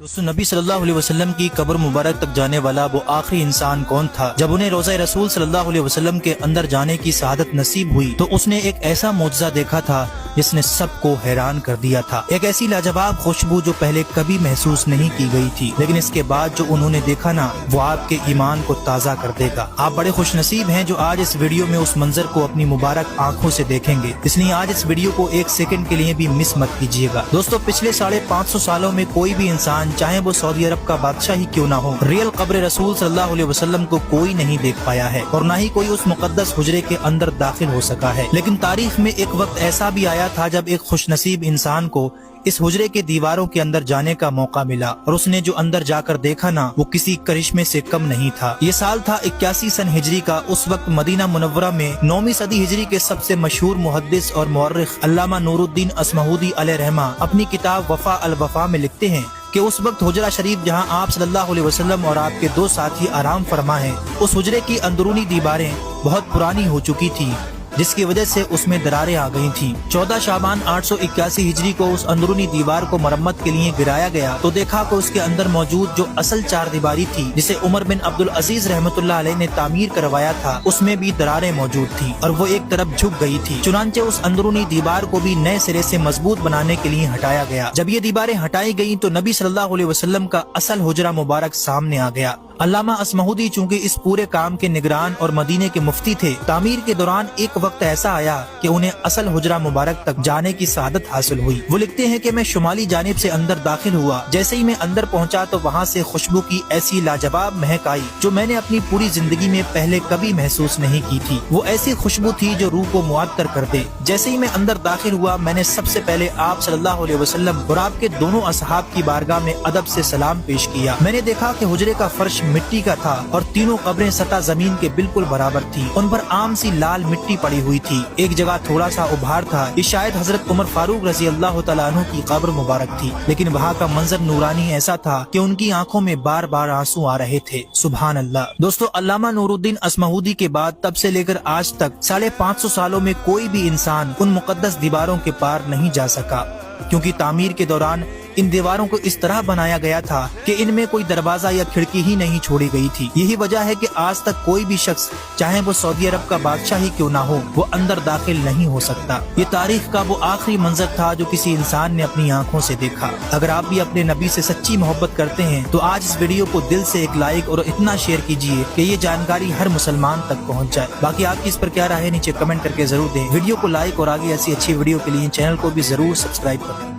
दोस्तों नबी सल्लल्लाहु अलैहि वसल्लम की कब्र मुबारक तक जाने वाला वो आखिरी इंसान कौन था। जब उन्हें रोज़ा रसूल सल्लल्लाहु अलैहि वसल्लम के अंदर जाने की शहादत नसीब हुई तो उसने एक ऐसा मौजज़ा देखा था जिसने सबको हैरान कर दिया था। एक ऐसी लाजवाब खुशबू जो पहले कभी महसूस नहीं की गई थी, लेकिन इसके बाद जो उन्होंने देखा ना, वो आपके ईमान को ताज़ा कर देगा। आप बड़े खुश नसीब हैं जो आज इस वीडियो में उस मंजर को अपनी मुबारक आंखों से देखेंगे, इसलिए आज इस वीडियो को एक सेकंड के लिए भी मिस मत कीजिएगा। दोस्तों पिछले 550 सालों में कोई भी इंसान चाहे वो सऊदी अरब का बादशाह ही क्यों ना हो, रियल कब्र रसूल सल्लल्लाहु अलैहि वसल्लम को कोई नहीं देख पाया है और न ही कोई उस मुकद्दस हुजरे के अंदर दाखिल हो सका है। लेकिन तारीख में एक वक्त ऐसा भी आया था जब एक खुशनसीब इंसान को इस हुजरे के दीवारों के अंदर जाने का मौका मिला और उसने जो अंदर जाकर देखा ना, वो किसी करिश्मे से कम नहीं था। ये साल था 81 सन हिजरी का। उस वक्त मदीना मुनव्वरा में 9वीं सदी हिजरी के सबसे मशहूर मुहद्दिस और मुअर्रिख अल्लामा नूरुद्दीन अस्महूदी अलैहिर्रहमा अपनी किताब वफा अल वफा में लिखते हैं कि उस वक्त हुजरा शरीफ जहां आप सल्लल्लाहु अलैहि वसल्लम और आपके 2 साथी आराम फरमा हैं, उस हुजरे की अंदरूनी दीवारें बहुत पुरानी हो चुकी थी, जिसकी वजह से उसमें दरारें आ गई थीं। 14 शाबान 881 हिजरी को उस अंदरूनी दीवार को मरम्मत के लिए गिराया गया तो देखा कि उसके अंदर मौजूद जो असल 4 दीवारी थी जिसे उमर बिन अब्दुल अजीज रहमतुल्लाह अलैह ने तामीर करवाया था, उसमें भी दरारें मौजूद थी और वो एक तरफ झुक गई थी। चुनांचे उस अंदरूनी दीवार को भी नए सिरे से मजबूत बनाने के लिए हटाया गया। जब ये दीवारें हटाई गयी तो नबी सल्लल्लाहु अलैहि वसल्लम का असल हुजरा मुबारक सामने आ गया। अल्लामा अस्महूदी चूंकि इस पूरे काम के निगरान और मदीने के मुफ्ती थे, तामीर के दौरान एक वक्त ऐसा आया कि उन्हें असल हुजरा मुबारक तक जाने की सआदत हासिल हुई। वो लिखते हैं कि मैं शुमाली जानिब से अंदर दाखिल हुआ। जैसे ही मैं अंदर पहुंचा तो वहां से खुशबू की ऐसी लाजवाब महक आई जो मैंने अपनी पूरी जिंदगी में पहले कभी महसूस नहीं की थी। वो ऐसी खुशबू थी जो रूह को मुअत्तर कर दे। जैसे ही मैं अंदर दाखिल हुआ, मैंने सबसे पहले आप सल्लल्लाहु अलैहि वसल्लम और आपके दोनों असहाब की बारगाह में अदब से सलाम पेश किया। मैंने देखा कि हुजरे का फर्श मिट्टी का था और तीनों कब्रें सतह जमीन के बिल्कुल बराबर थी। उन पर आम सी लाल मिट्टी पड़ी हुई थी। एक जगह थोड़ा सा उभार था। ये शायद हजरत उमर फारूक रजी अल्लाह तआला अन्हु की कब्र मुबारक थी, लेकिन वहाँ का मंजर नूरानी ऐसा था कि उनकी आंखों में बार बार आंसू आ रहे थे। सुभान अल्लाह। दोस्तों अल्लामा नूरुद्दीन अस्महूदी के बाद तब से लेकर आज तक 550 सालों में कोई भी इंसान उन मुकद्दस दीवारों के पार नहीं जा सका, क्योंकि तामीर के दौरान इन दीवारों को इस तरह बनाया गया था कि इनमें कोई दरवाजा या खिड़की ही नहीं छोड़ी गई थी। यही वजह है कि आज तक कोई भी शख्स चाहे वो सऊदी अरब का बादशाह ही क्यों ना हो, वो अंदर दाखिल नहीं हो सकता। ये तारीख का वो आखिरी मंजर था जो किसी इंसान ने अपनी आंखों से देखा। अगर आप भी अपने नबी से सच्ची मोहब्बत करते हैं तो आज इस वीडियो को दिल से एक लाइक और इतना शेयर कीजिए कि ये जानकारी हर मुसलमान तक पहुँच जाए। बाकी आपकी इस पर क्या राय है नीचे कमेंट करके जरूर दें। वीडियो को लाइक और आगे ऐसी अच्छी वीडियो के लिए चैनल को भी जरूर सब्सक्राइब करें।